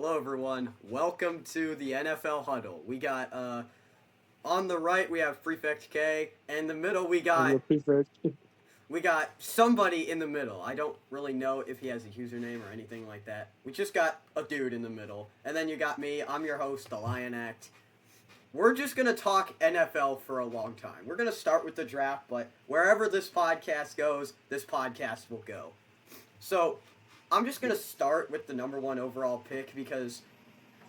Hello, everyone. Welcome to the NFL Huddle. We got on the right we have Prefect K, and in the middle I'm a prefect. we got somebody in the middle. I don't really know if he has a username or anything like that. We just got a dude in the middle, and then you got me. I'm your host, the Lion Act. We're just gonna talk NFL for a long time. We're gonna start with the draft, but wherever this podcast goes, this podcast will go. So I'm just gonna start with the number one overall pick because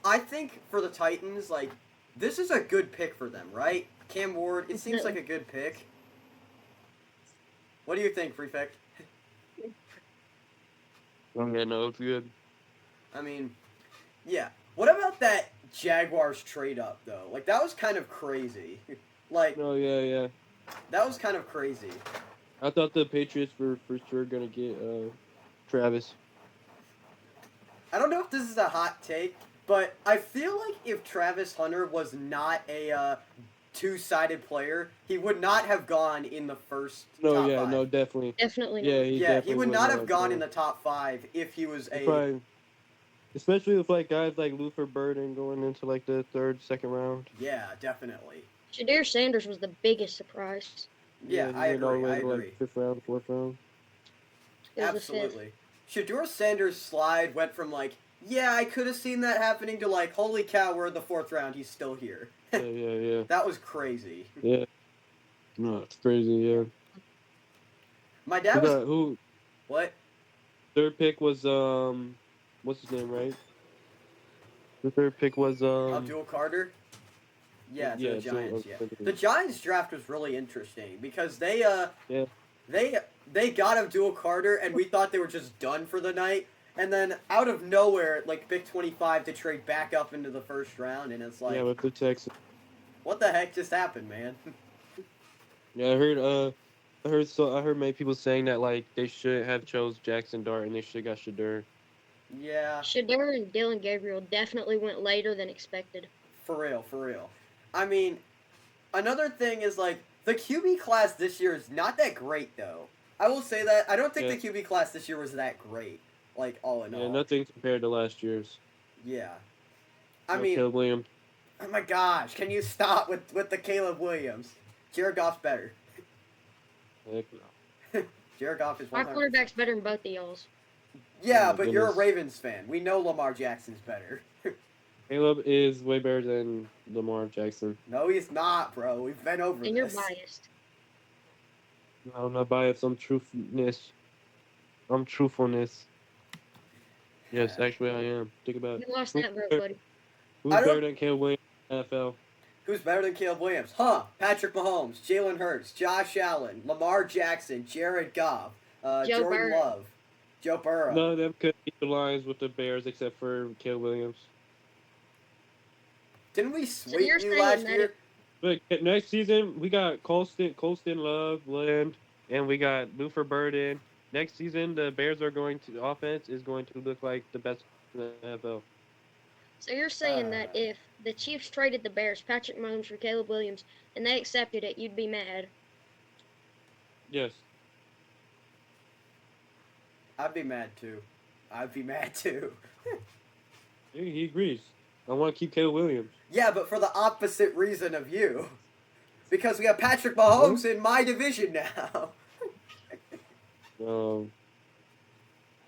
I think for the Titans, like, this is a good pick for them, right? Cam Ward, it seems like a good pick. What do you think, Prefect? Yeah, no, it's good. I mean, yeah. What about that Jaguars trade up, though? Like, that was kind of crazy. Like, Oh, yeah. that was kind of crazy. I thought the Patriots were for sure going to get Travis. I don't know if this is a hot take, but I feel like if Travis Hunter was not a two-sided player, he would not have gone in the first No, top yeah, five. no, definitely. Definitely Yeah, not. he Yeah, definitely he would not have gone no. in the top five if he was a. Probably, especially with like guys like Luther Burden going into like the third, second round. Yeah, definitely. Shadir Sanders was the biggest surprise. Yeah, he I went all the agree. way I to agree. like fifth round, fourth round. It was the fifth. Absolutely. Shador Sanders' slide went from like, yeah, I could have seen that happening to like, holy cow, we're in the fourth round, he's still here. Yeah. That was crazy. Yeah. No, it's crazy. Yeah. My dad was. Who? What? Third pick was what's his name, right? The third pick was Abdul Carter? Yeah, to the Giants, yeah. The Giants draft was really interesting because they yeah. they got Abdul Carter and we thought they were just done for the night. And then out of nowhere, like pick 25 to trade back up into the first round, and it's like, Yeah, with the Texans. what the heck just happened, man? Yeah, I heard many people saying that like they should have chose Jackson Dart and they should have got Shadur. Yeah, Shadir and Dylan Gabriel definitely went later than expected. for real, for real. I mean, another thing is like the QB class this year is not that great though. I will say that I don't think Yeah. the QB class this year was that great. Like all in Yeah, all. nothing compared to last year's. Yeah. I No mean, Caleb Williams. oh my gosh, can you stop with the Caleb Williams? Jared Goff's better. Heck no. Jared Goff is My 100%. quarterback's better than both of y'all's. Yeah, Oh my but you're a goodness. Ravens fan. We know Lamar Jackson's better. Caleb is way better than Lamar Jackson. No, he's not, bro. We've been over And you're this. biased. No, I'm not biased. I'm truthfulness. I'm truthfulness. Yes, Yeah. actually I am. Think about You it. lost that vote, buddy. Who's I don't- better than Caleb Williams in the NFL? Who's better than Caleb Williams? Huh? Patrick Mahomes, Jalen Hurts, Josh Allen, Lamar Jackson, Jared Goff, Jordan Burrow. Love, Joe Burrow. None of them could beat the Lions with the Bears except for Caleb Williams. Didn't we you're sweep you saying last that year? But next season we got Colston, Love, Land, and we got Luther Burden. Next season the Bears are going to offense is going to look like the best in the NFL. So you're saying that if the Chiefs traded the Bears, Patrick Mahomes for Caleb Williams, and they accepted it, you'd be mad. Yes. I'd be mad too. I'd be mad too. He agrees. I want to keep Caleb Williams. Yeah, but for the opposite reason of you. Because we have Patrick Mahomes in my division now.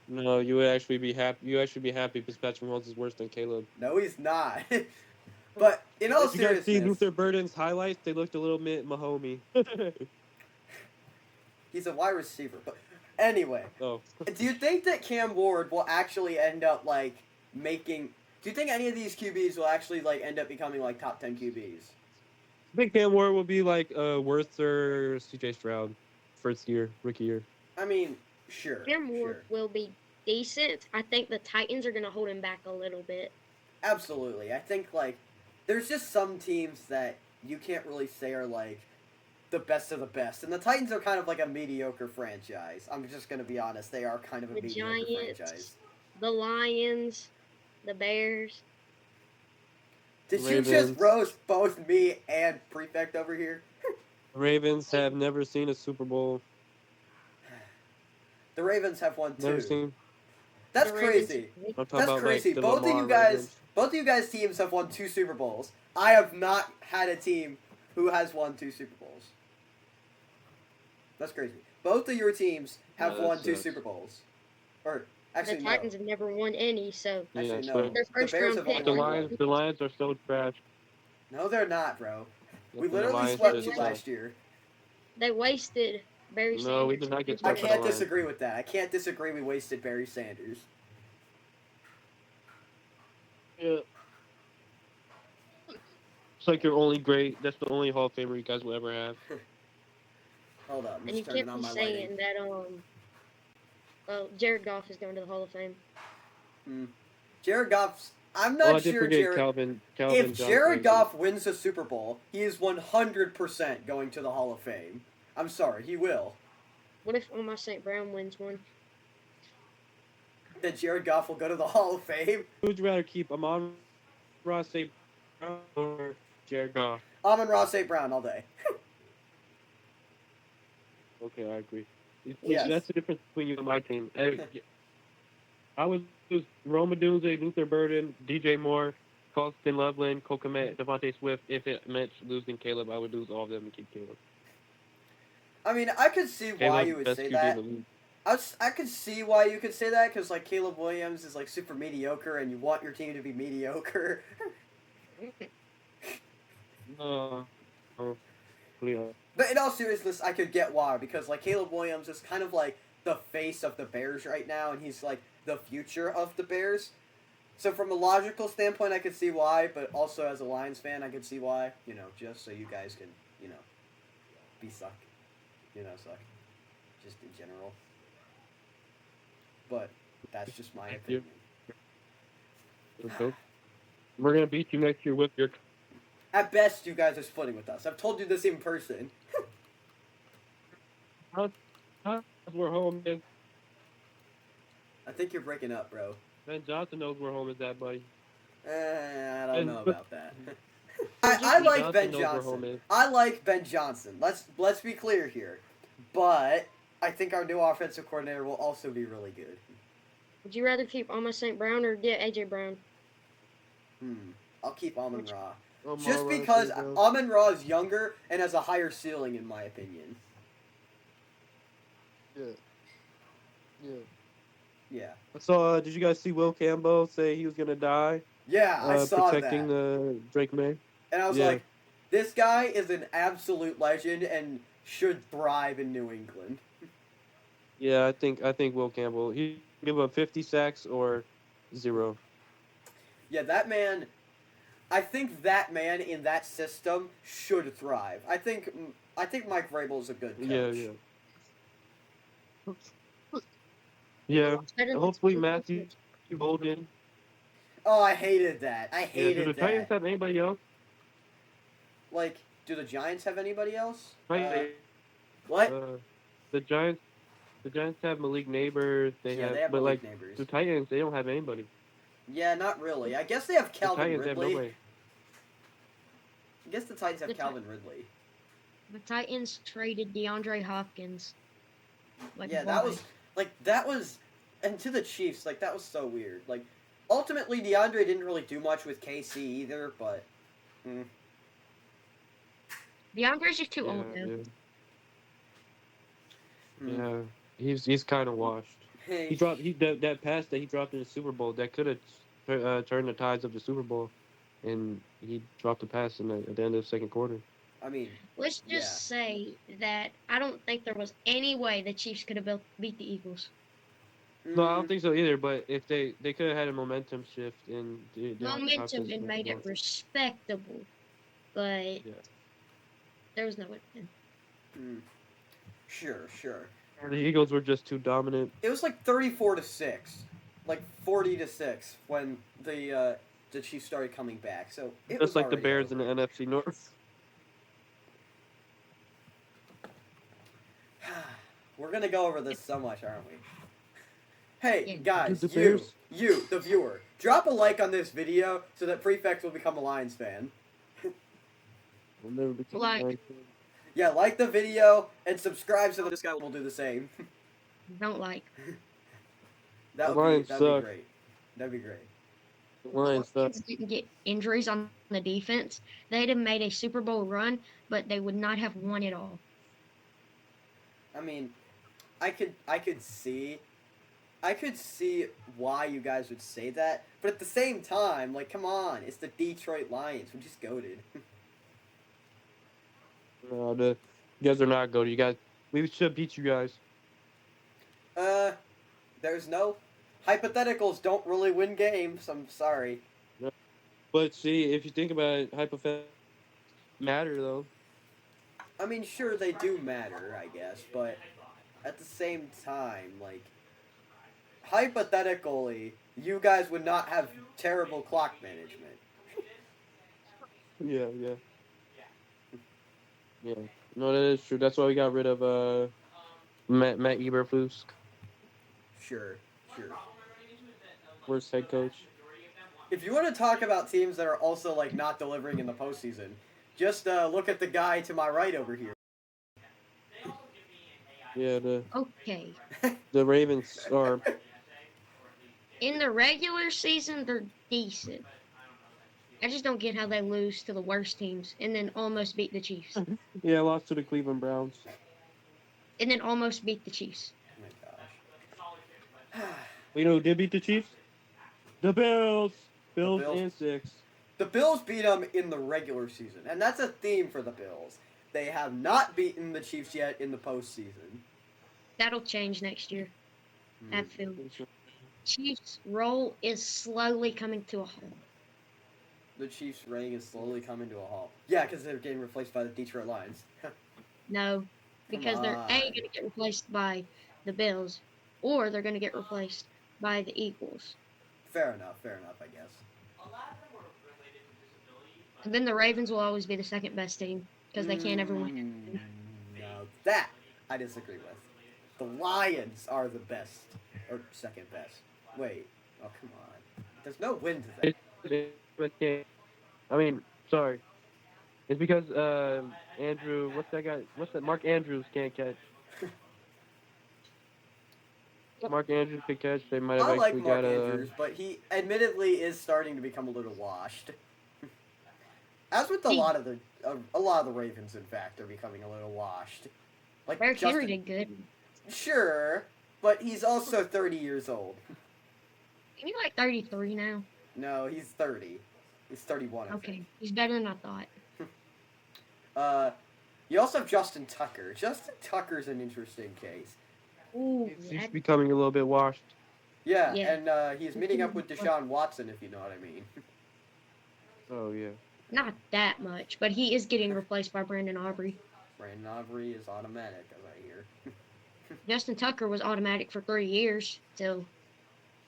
No, you would actually be happy. You actually be happy because Patrick Mahomes is worse than Caleb. No, he's not. But in all If you guys see seriousness, Luther Burden's highlights, they looked a little bit Mahomey. he's a wide receiver. But anyway, Oh, do you think that Cam Ward will actually end up like making? Do you think any of these QBs will actually like end up becoming like top 10 QBs? I think Cam Ward will be like Worth or CJ Stroud, first year, rookie year. I mean, sure. Cam Ward Sure. will be decent. I think the Titans are going to hold him back a little bit. Absolutely. I think like there's just some teams that you can't really say are like the best of the best, and the Titans are kind of like a mediocre franchise. I'm just gonna be honest; they are kind of a The mediocre Giants. franchise. The Lions, the Bears. Did you Ravens. just roast both me and Prefect over here? Ravens have never seen a Super Bowl. The Ravens have won Never two. seen. That's the Ravens. crazy. I'm talking That's about crazy. like the Both of Lamar you guys, Ravens. both of you guys' teams have won 2 Super Bowls. I have not had a team who has won 2 Super Bowls. That's crazy. Both of your teams have Yeah, that won 2 sucks. Super Bowls. Or The actually Titans no. have never won any, so Yeah, Actually no. but their The first Bears round have only pick. the won Lions, 1. the Lions are so trash. No, they're not, bro. We The literally Lions swept just you suck. last year. They wasted Barry No, we Sanders. did not get I swept by the can't Lions. disagree with that. I can't disagree we wasted Barry Sanders. Yeah. It's like your only great. That's the only Hall of Famer you guys will ever have. Hold up, I'm And you just turning can't on be my lighting. saying that Jared Goff is going to the Hall of Fame. Jared Goff's. I'm Oh, not I did sure forget Jared. Calvin If Johnson. Jared Goff wins a Super Bowl, he is 100% going to the Hall of Fame. I'm sorry, he will. What if Omar St. Brown wins one? Then Jared Goff will go to the Hall of Fame. Who would you rather keep, Amon-Ra St. Brown or Jared Goff? Amon-Ra St. Brown all day. Okay, I agree. Yes. That's the difference between you and my team. I would lose Roma Dunze, Luther Burden, DJ Moore, Colston Loveland, Cole Kmet, Devontae Swift. If it meant losing Caleb, I would lose all of them and keep Caleb. I mean, I could see why Caleb, you would best say QB that. in the league. I could see why you could say that, because, like, Caleb Williams is, like, super mediocre, and you want your team to be mediocre. Oh, yeah. But in all seriousness, I could get why, because, like, Caleb Williams is kind of, like, the face of the Bears right now, and he's, like, the future of the Bears. So from a logical standpoint, I could see why, but also as a Lions fan, I could see why, you know, just so you guys can, you know, be suck. You know, suck. Just in general. But that's just my Thank you. opinion. So, we're gonna beat you next year with your. At best, you guys are splitting with us. I've told you this in person. That's where home is. I think you're breaking up, bro. Ben Johnson knows where home is at, buddy. I don't know about that. I I like Johnson Ben knows where home Johnson. is. I like Ben Johnson. Let's be clear here. But I think our new offensive coordinator will also be really good. Would you rather keep Omar St. Brown or get AJ Brown? I'll keep Amon-Ra. Amon-Ra Just because St. Brown. Amon-Ra is younger and has a higher ceiling, in my opinion. Yeah. Yeah. So, did you guys see Will Campbell say he was gonna die? Yeah, I saw protecting that. the Drake May. And I was Yeah. like, this guy is an absolute legend and should thrive in New England. Yeah, I think Will Campbell. He give up 50 sacks or 0. Yeah, that man. I think that man in that system should thrive. I think Mike Vrabel is a good coach. Yeah. Better than Hopefully Steve Matthew Wilkes. Bolden. Oh, I hated that. I Yeah, do hated the Titans that. have anybody else? Like, do the Giants have anybody else? Right. What? The Giants have Malik Neighbors. They Yeah, have, they have but Malik like Neighbors. the Titans, they don't have anybody. Yeah, not really. I guess they have The Calvin Titans have Ridley. nobody. I guess the Titans have The Ti- Calvin Ridley. The Titans traded DeAndre Hopkins. Yeah, why? that was, and to the Chiefs, like, that was so weird. Like, ultimately, DeAndre didn't really do much with KC either, but, DeAndre's just too old now. Yeah, he's kind of washed. Hey, He dropped that pass that he dropped in the Super Bowl that could have turned the tides of the Super Bowl, and he dropped the pass at the end of the second quarter. I mean, Let's just say that I don't think there was any way the Chiefs could have beat the Eagles. No, I don't think so either. But if they could have had a momentum shift and Momentum and made it respectable, but there was no way. Sure. The Eagles were just too dominant. It was like 34-6, like 40-6 when the Chiefs started coming back. So it Just was like the already Bears over. in the NFC North. We're gonna go over this so much, aren't we? Hey, Yeah. guys, The Bears? you, the viewer, drop a like on this video so that Prefect will become a Lions fan. We'll never become Like. Lions. Yeah, like the video and subscribe so that this guy will do the same. Don't like. That The would be Lions that'd be suck. great. That'd be great. The Lions suck. Lions didn't get injuries on the defense, they'd have made a Super Bowl run, but they would not have won it all. I mean, I could see why you guys would say that, but at the same time, like, come on, it's the Detroit Lions. We just goaded. No, you guys are not good. You guys, we should beat you guys. uh, there's no hypotheticals. Don't really win games. I'm sorry. Yeah. But see, if you think about it, hypotheticals matter though. I mean, sure they do matter, I guess, but at the same time, like, hypothetically, you guys would not have terrible clock management. Yeah, yeah, yeah. No, that is true. That's why we got rid of Matt Eberflus, Sure, sure. worst head coach. If you want to talk about teams that are also like not delivering in the postseason, just look at the guy to my right over here. Yeah, Okay. the Ravens are. In the regular season, they're decent. I just don't get how they lose to the worst teams and then almost beat the Chiefs. Yeah, lost to the Cleveland Browns. And then almost beat the Chiefs. Oh my gosh. You know who did beat the Chiefs? The Bills. Bills Bills. and 6. The Bills beat them in the regular season, and that's a theme for the Bills. They have not beaten the Chiefs yet in the postseason. That'll change next year. Hmm. I feel. Chiefs' role is slowly coming to a halt. The Chiefs' reign is slowly coming to a halt. Yeah, because they're getting replaced by the Detroit Lions. No, because they're on. going to get replaced by the Bills, or they're going to get replaced by the Eagles. Fair enough, I guess. And then the Ravens will always be the second best team because they can't ever win. No, that I disagree with. The Lions are the best, or second best. Wait, oh come on. There's no win to that. I mean, sorry. It's because Andrew, what's that guy? What's that? Mark Andrews can't catch. Mark Andrews could catch. They might have I like actually Mark got Andrews, but he admittedly is starting to become a little washed. As with a lot of the Ravens, in fact, are becoming a little washed. Like Derrick Henry Justin, did good. sure, but he's also 30 years old. Isn't he like 33 now? No, he's 30. He's 31. I Okay, think. he's better than I thought. You also have Justin Tucker. Justin Tucker's an interesting case. Ooh, He's becoming a little bit washed. Yeah, Yeah. and he's meeting up with Deshaun Watson, if you know what I mean. Oh yeah. not that much, but he is getting replaced by Brandon Aubrey. Brandon Aubrey is automatic, as I hear. Justin Tucker was automatic for 3 years till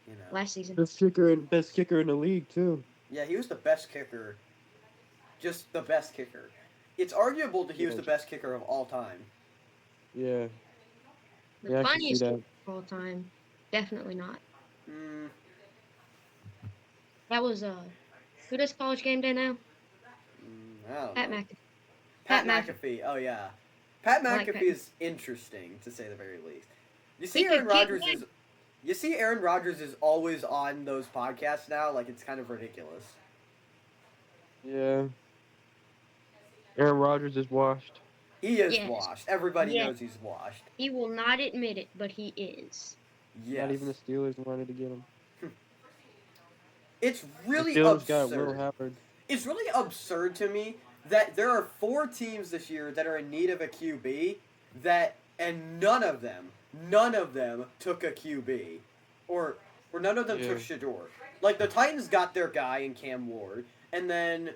You know. last season. Best kicker in the league too. Yeah, he was the best kicker. Just the best kicker. It's arguable that he was the best kicker of all time. Yeah. The Yeah, I can see funniest that. kicker of all time, definitely not. Mm, That was who does College Game Day now? I don't Pat know. McAfee. Pat Pat McAfee. Oh yeah, Pat I like McAfee Pat. is interesting to say the very least. You see, He could Aaron get Rodgers one. is. You see, Aaron Rodgers is always on those podcasts now. Like it's kind of ridiculous. Yeah. Aaron Rodgers is washed. He is Yes. washed. Everybody Yes. knows he's washed. He will not admit it, but he is. Yes. Not even the Steelers wanted to get him. It's really the Steelers got absurd. Will Howard. It's really absurd to me that there are 4 teams this year that are in need of a QB and none of them took a QB. Or none of them took Shador. Like the Titans got their guy in Cam Ward, and then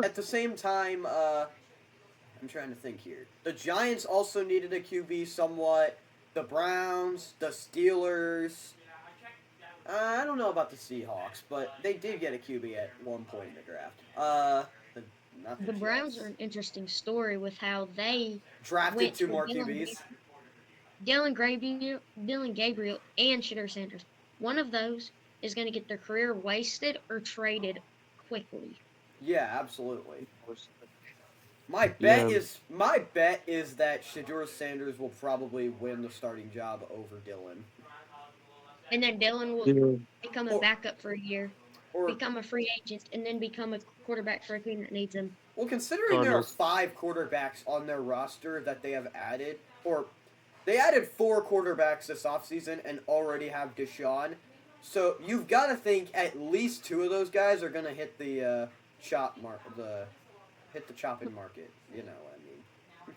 at the same time, I'm trying to think here. The Giants also needed a QB somewhat. The Browns, the Steelers. I don't know about the Seahawks, but they did get a QB at one point in the draft. Not The Browns Jets. are an interesting story with how they Drafted went 2 for more Dylan QBs. Dylan Gabriel, and Shedeur Sanders. One of those is going to get their career wasted or traded quickly. Yeah, absolutely. My bet Yeah. is that Shedeur Sanders will probably win the starting job over Dylan. And then Dylan will Yeah. become a Or, backup for a year, or become a free agent, and then become a quarterback for a team that needs him. well, considering there are Cardinals. 5 quarterbacks on their roster that they have added, or they added 4 quarterbacks this offseason and already have Deshaun. So you've got to think at least 2 of those guys are gonna hit the hit the chopping market. You know what I mean?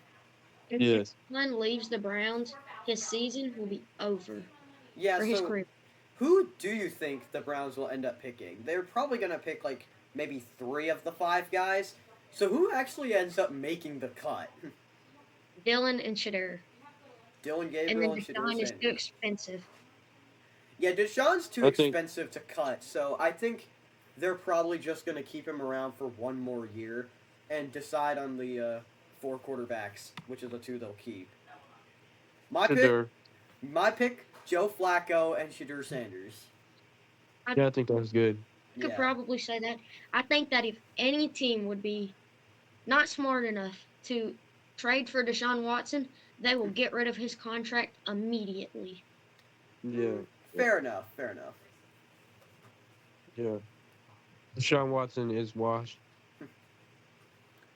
If Yes. Deshaun leaves the Browns, his season will be over Yeah. for his So career. who do you think the Browns will end up picking? They're probably gonna pick like maybe 3 of the 5 guys. So who actually ends up making the cut? Dylan and Shadur. Dylan And then Gabriel and Shadur Deshaun is too Sanders. expensive. Yeah, Deshaun's too I think expensive to cut, so I think they're probably just going to keep him around for 1 more year and decide on the 4 quarterbacks, which of the 2 they'll keep. My pick, Shadur. my pick, Joe Flacco and Shadur Sanders. I Yeah, I think that's good. could Yeah, probably say that. I think that if any team would be not smart enough to trade for Deshaun Watson, they will get rid of his contract immediately. Yeah. Yeah. fair enough, fair enough. Yeah. Deshaun Watson is washed.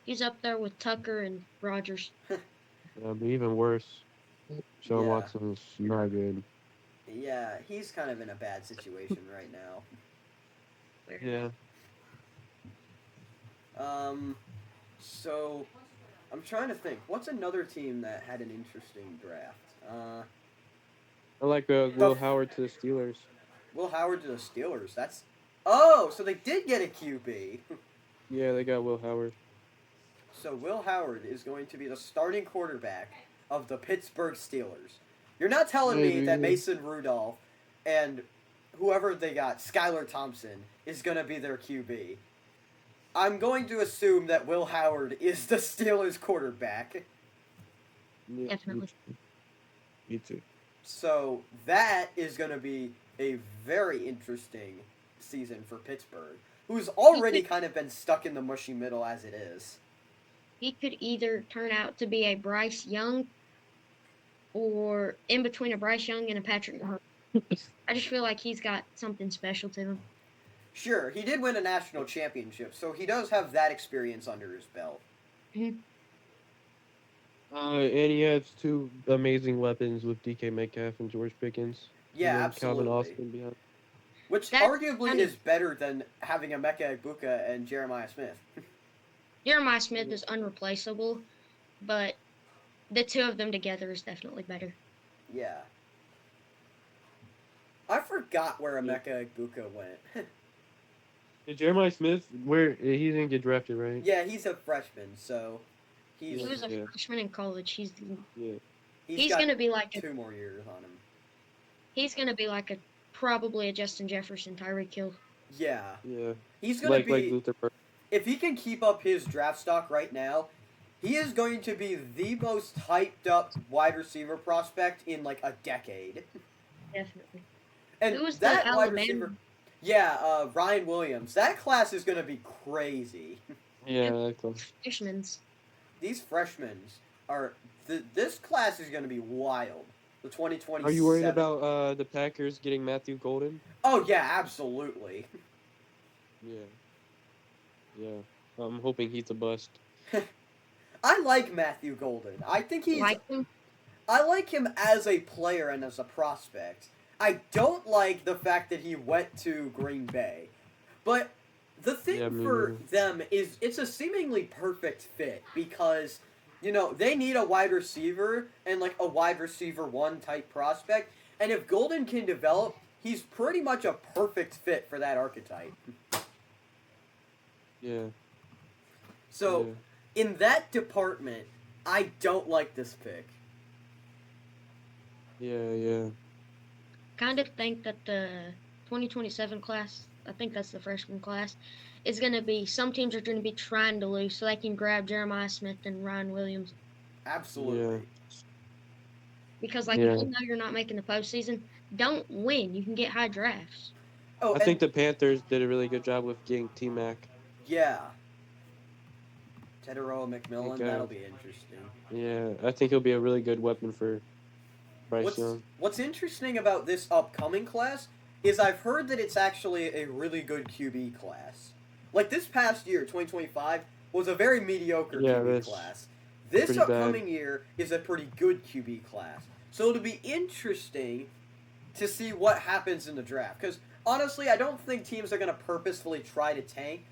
He's up there with Tucker and Rogers. But even worse, Deshaun Yeah, Watson's not good. yeah, he's kind of in a bad situation right now. Yeah. So I'm trying to think. What's another team that had an interesting draft? I like Will Howard to the Steelers. Will Howard to the Steelers. So they did get a QB. Yeah, they got Will Howard. So Will Howard is going to be the starting quarterback of the Pittsburgh Steelers. You're not telling me that Maybe. Mason Rudolph and whoever they got, Skylar Thompson, is going to be their QB. I'm going to assume that Will Howard is the Steelers quarterback. Yeah, Definitely. Me too. So that is going to be a very interesting season for Pittsburgh, who's already kind of been stuck in the mushy middle as it is. He could either turn out to be a Bryce Young or in between a Bryce Young and a Patrick Mahomes. I just feel like he's got something special to him. Sure, he did win a national championship, so he does have that experience under his belt. And he has 2 amazing weapons with DK Metcalf and George Pickens. Yeah, And then absolutely. Calvin Austin behind. Which That's arguably kind of- is better than having a Emeka Egbuka and Jeremiah Smith. Jeremiah Smith is unreplaceable, but the 2 of them together is definitely better. Yeah. I forgot where Emeka Egbuka went. Yeah, Jeremiah Smith, he didn't get drafted, right? Yeah, he's a freshman, so He he's was a Yeah. freshman in college. He's Yeah. he's gonna got be like 2 more years on him. he's gonna be like probably a Justin Jefferson, Tyreek Hill. Yeah, Yeah. he's gonna Like be Luther Burden. if he can keep up his draft stock right now. He is going to be the most hyped up wide receiver prospect in like a decade. Definitely. And Who was the that wide Alabama? receiver, yeah, Ryan Williams. That class is going to be crazy. Yeah, that close. Freshman's. These freshmen are. This class is going to be wild. The 2027. Are you worried about the Packers getting Matthew Golden? Oh yeah, absolutely. Yeah. Yeah. I'm hoping he's a bust. I like Matthew Golden. I think he's. Like him. I like him as a player and as a prospect. I don't like the fact that he went to Green Bay. But the thing Yeah, me for neither. them is it's a seemingly perfect fit because, they need a wide receiver and like a wide receiver 1 type prospect. And if Golden can develop, he's pretty much a perfect fit for that archetype. Yeah. So, Yeah. in that department, I don't like this pick. Yeah. Kind of think that the 2027 class, I think that's the freshman class, is going to be, some teams are going to be trying to lose so they can grab Jeremiah Smith and Ryan Williams. Absolutely. Because, if Yeah. you know you're not making the postseason, don't win. You can get high drafts. Oh, I think the Panthers did a really good job with getting T-Mac. yeah. Tedero McMillan, Okay. that'll be interesting. Yeah, I think he'll be a really good weapon for Bryce Young. What's interesting about this upcoming class is I've heard that it's actually a really good QB class. Like this past year, 2025, was a very mediocre Yeah, QB that's class. This pretty bad. upcoming year is a pretty good QB class. So it'll be interesting to see what happens in the draft. Because honestly, I don't think teams are going to purposefully try to tank.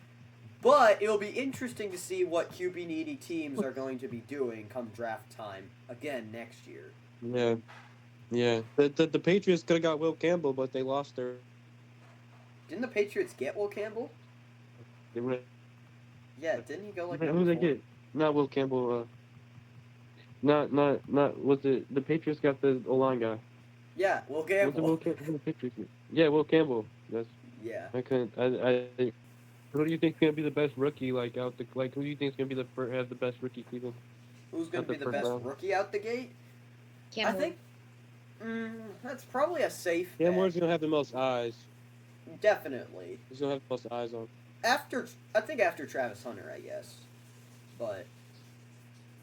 But it'll be interesting to see what QB needy teams are going to be doing come draft time again next year. Yeah. Yeah. The Patriots could have got Will Campbell, but they lost their. Didn't the Patriots get Will Campbell? They were, Yeah, didn't he go like who number did they 4? get? Not Will Campbell. Not. Was it the Patriots got the O-line guy? Yeah, Will Was it Campbell. Will Campbell? Who the Patriots get? Yeah, Will Campbell. That's. Yeah. I couldn't. I. Who do you think's gonna be the best rookie? Like out the like, who do you think's gonna be have the best rookie season? Who's going At to the be the first best round. rookie out the gate? Cam I think that's probably a safe Cam bet. Ward's gonna have the most eyes. Definitely. He's gonna have the most eyes on. After Travis Hunter, I guess. But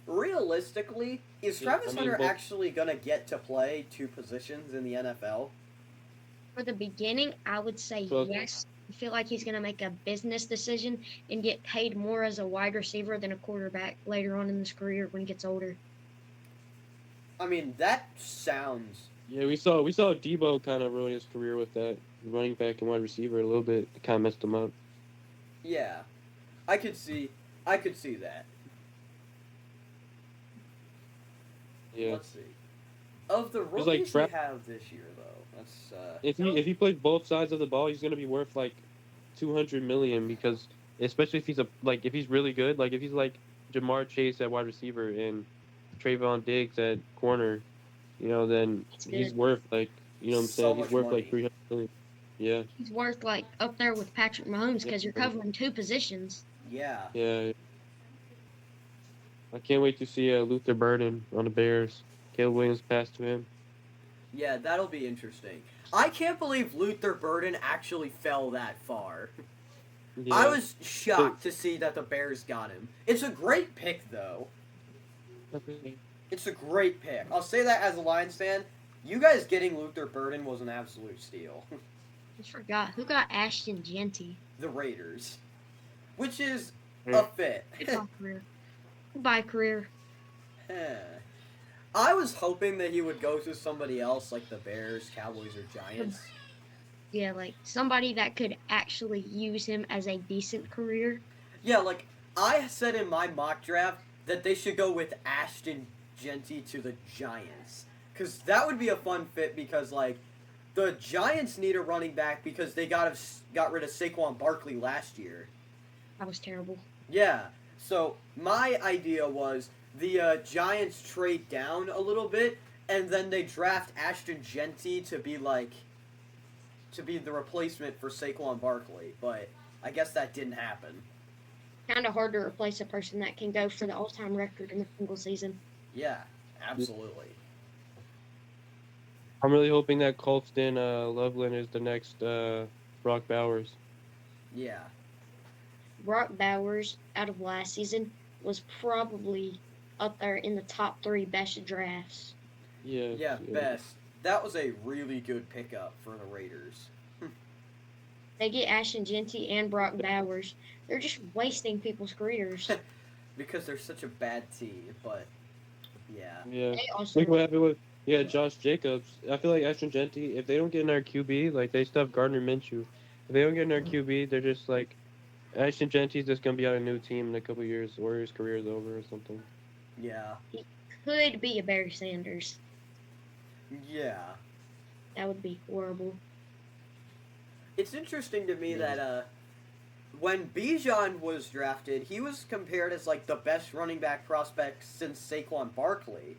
realistically, is Yeah, Travis I mean, Hunter both- actually going to get to play 2 positions in the NFL? For the beginning, I would say Well- yes. I feel like he's going to make a business decision and get paid more as a wide receiver than a quarterback later on in his career when he gets older. I mean, that sounds Yeah, we saw Debo kind of ruin his career with that running back and wide receiver a little bit. It kind of messed him up. yeah. I could see that. Yeah. Let's see. Of the It's like rookies we have this year, though, that's If he plays both sides of the ball, he's gonna be worth like $200 million because especially if if he's really good, like if he's like Jamar Chase at wide receiver and Trayvon Diggs at corner, then he's good. worth like what I'm So saying. He's much worth money. like $300 million. Yeah, He's worth like up there with Patrick Mahomes because you're covering 2 positions. yeah. yeah. I can't wait to see Luther Burden on the Bears. Caleb Williams passed to him. Yeah, that'll be interesting. I can't believe Luther Burden actually fell that far. Yeah. I was shocked to see that the Bears got him. It's a great pick, though. It's a great pick. I'll say that as a Lions fan. You guys getting Luther Burden was an absolute steal. I forgot. Who got Ashton Genty? The Raiders. Which is Yeah. a fit. Goodbye, career. Goodbye, career. I was hoping that he would go to somebody else like the Bears, Cowboys, or Giants. Yeah, like somebody that could actually use him as a decent career. Yeah, like I said in my mock draft that they should go with Ashton Genty to the Giants. Because that would be a fun fit because, like, the Giants need a running back because they got rid of Saquon Barkley last year. That was terrible. Yeah, so my idea was the Giants trade down a little bit and then they draft Ashton Genty to be the replacement for Saquon Barkley, but I guess that didn't happen. Kind of hard to replace a person that can go for the all-time record in a single season. Yeah, absolutely. I'm really hoping that Colston Loveland is the next Brock Bowers. Yeah. Brock Bowers, out of last season, was probably up there in the top 3 best drafts. Yeah. Yeah, best. That was a really good pickup for the Raiders. They get Ashton Genty and Brock Bowers. They're just wasting people's careers. Because they're such a bad team, but yeah. Yeah. They also Look what happened with Josh Jacobs. I feel like Ashton Genty, if they don't get in our QB, like they still have Gardner Minshew. If they don't get in our QB, they're just like Ashton Genty's just gonna be on a new team in a couple years, or his career is over or something. Yeah. could be a Barry Sanders. Yeah. That would be horrible. It's interesting to me that when Bijan was drafted, he was compared as like the best running back prospect since Saquon Barkley.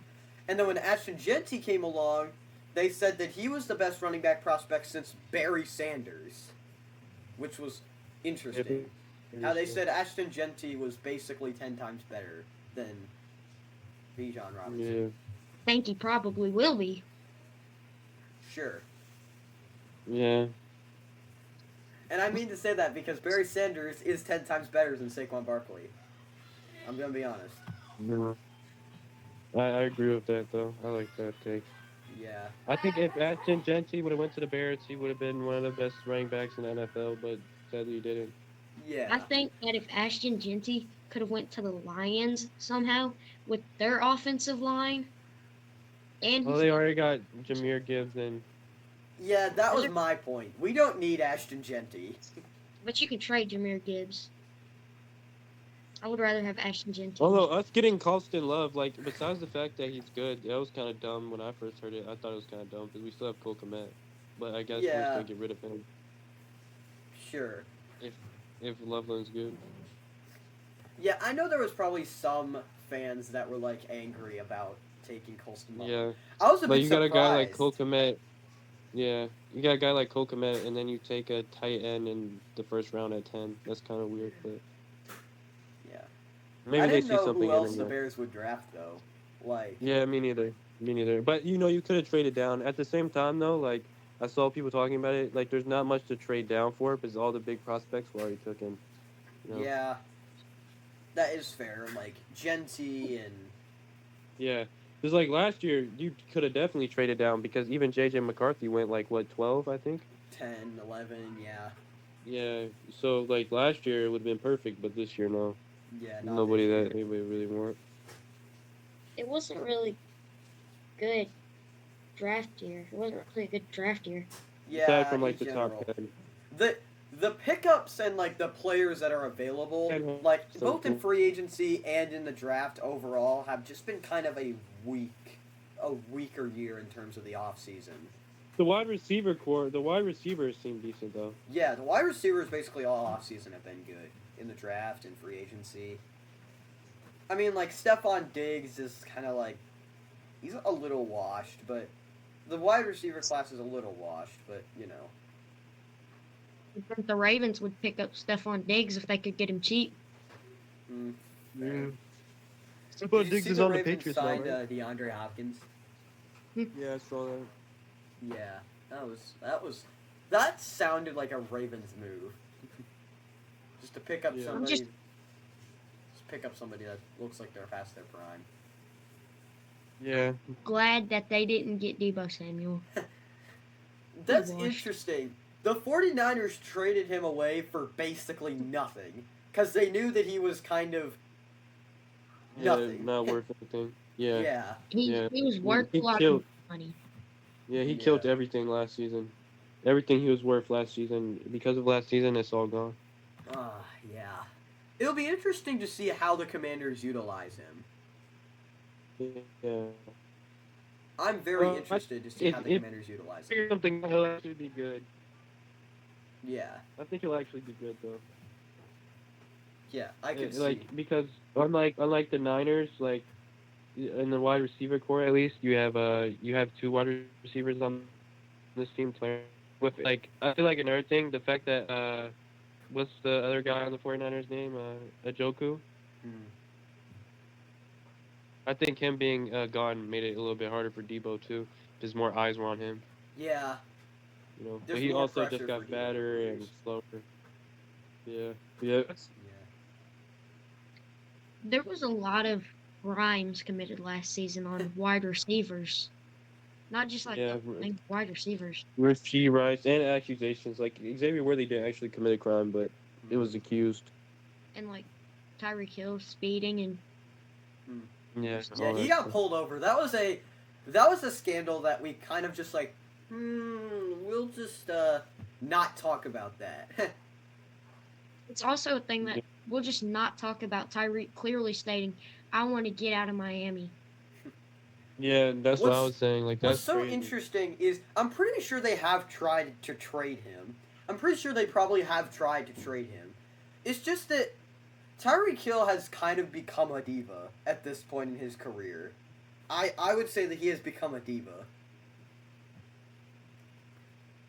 And then when Ashton Genty came along, they said that he was the best running back prospect since Barry Sanders, which was interesting. How they said Ashton Genty was basically 10 times better than Bijan Robinson. Yeah. Think he probably will be. Sure. Yeah. And I mean to say that because Barry Sanders is 10 times better than Saquon Barkley. I'm going to be honest. No. I agree with that though. I like that take. Yeah. I think if Ashton Genty would have went to the Bears, he would have been one of the best running backs in the NFL, but sadly he didn't. I Yeah. think that if Ashton Genty could have went to the Lions somehow with their offensive line, and Well, he's they already got Jameer Gibbs and Yeah, that was other, my point. We don't need Ashton Genty. but you can trade Jameer Gibbs. I would rather have Ashton Genty than although us getting Colston Love, like besides the fact that he's good, that was kind of dumb when I first heard it. I thought it was kind of dumb because we still have Cole Kmet, but I guess we're just Yeah, gonna get rid of him sure. if Loveland's good. Yeah, I know there was probably some fans that were like angry about taking Colston Love. Yeah, I was a like bit you got a guy like Cole surprised. Kmet. Yeah, you got a guy like Cole Kmet, and then you take a tight end in the first round at 10. That's kind of weird, but Yeah. I maybe they didn't see know something who in else him. the Though. Bears would draft though. Like, Yeah, me neither. Me neither. But you could have traded down. At the same time, though, like I saw people talking about it. Like, there's not much to trade down for because all the big prospects were already taken. You know. yeah, that is fair. Like Genty and Yeah. Because like last year, you could have definitely traded down because even JJ McCarthy went like what 12, I think. 10, 11, yeah. Yeah. So like last year it would have been perfect, but this year no. Yeah, not this Nobody that year. anybody really want. it wasn't really good draft year. It wasn't really a good draft year. Aside Yeah, from in like the top general. 10. The the pickups and like the players that are available, And like so both in free agency and in the draft overall, have just been kind of a weaker year in terms of the off season. the wide receiver core, the wide receivers seem decent though. Yeah, the wide receivers basically all off season have been good in the draft and free agency. I mean, like Stephon Diggs is kind of like he's a little washed, but the wide receiver class is a little washed, but you know. I think the Ravens would pick up Stephon Diggs if they could get him cheap. Mm, Yeah. fair. Stephon Did you Diggs see is the on the Ravens Patriots now, signed right? DeAndre Hopkins? Yeah, I saw that. Yeah, that sounded like a Ravens move. Just to pick up Yeah. somebody, Just- just pick up somebody that looks like they're past their prime. Yeah. Glad that they didn't get Debo Samuel. That's washed. interesting. The 49ers traded him away for basically nothing because they knew that he was kind of Yeah, nothing. not worth anything. Yeah. Yeah, He was worth He a lot killed. of money. Yeah, he yeah. killed everything last season. Everything he was worth last season. Because of last season, it's all gone. Yeah. It'll be interesting to see how the Commanders utilize him. Yeah. I'm very Well, interested to see how the Commanders utilize him. Figure something he'll actually be good. Yeah, I think he'll actually be good though. yeah, I could see. Like because unlike the Niners, like in the wide receiver core at least, you have two wide receivers on this team playing with like I feel like another thing, the fact that what's the other guy on the 49ers name? Ajoku. Hmm. I think him being gone made it a little bit harder for Debo too, because more eyes were on him. Yeah, But there's he more also pressure just for got Debo fatter to and produce. slower. Yeah. Yeah. There was a lot of crimes committed last season on wide receivers. Not just like Yeah. wide receivers. Refugee rights and accusations. Like Xavier Worthy didn't actually commit a crime, but it was accused. And like Tyreek Hill speeding and Yeah. Yeah, all he that got stuff. pulled over. That was a scandal that we kind of just like, we'll just not talk about that. it's also a thing that we'll just not talk about. Tyreek clearly stating, I want to get out of Miami. Yeah, that's what I What's- was saying. Like What's that's so crazy. interesting is I'm pretty sure they have tried to trade him. I'm pretty sure they probably have tried to trade him. It's just that Tyreek Hill has kind of become a diva at this point in his career. I would say that he has become a diva.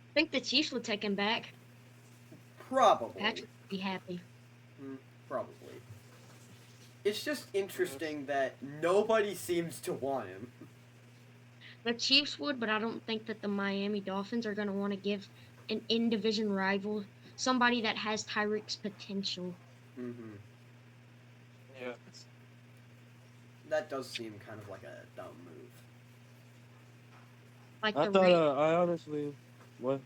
I think the Chiefs would take him back. Probably. Patrick would be happy. Probably. It's just interesting that nobody seems to want him. The Chiefs would, but I don't think that the Miami Dolphins are going to want to give an in-division rival somebody that has Tyreek's potential. Mm-hmm. Yeah. That does seem kind of like a dumb move. Like I the thought, I honestly, what?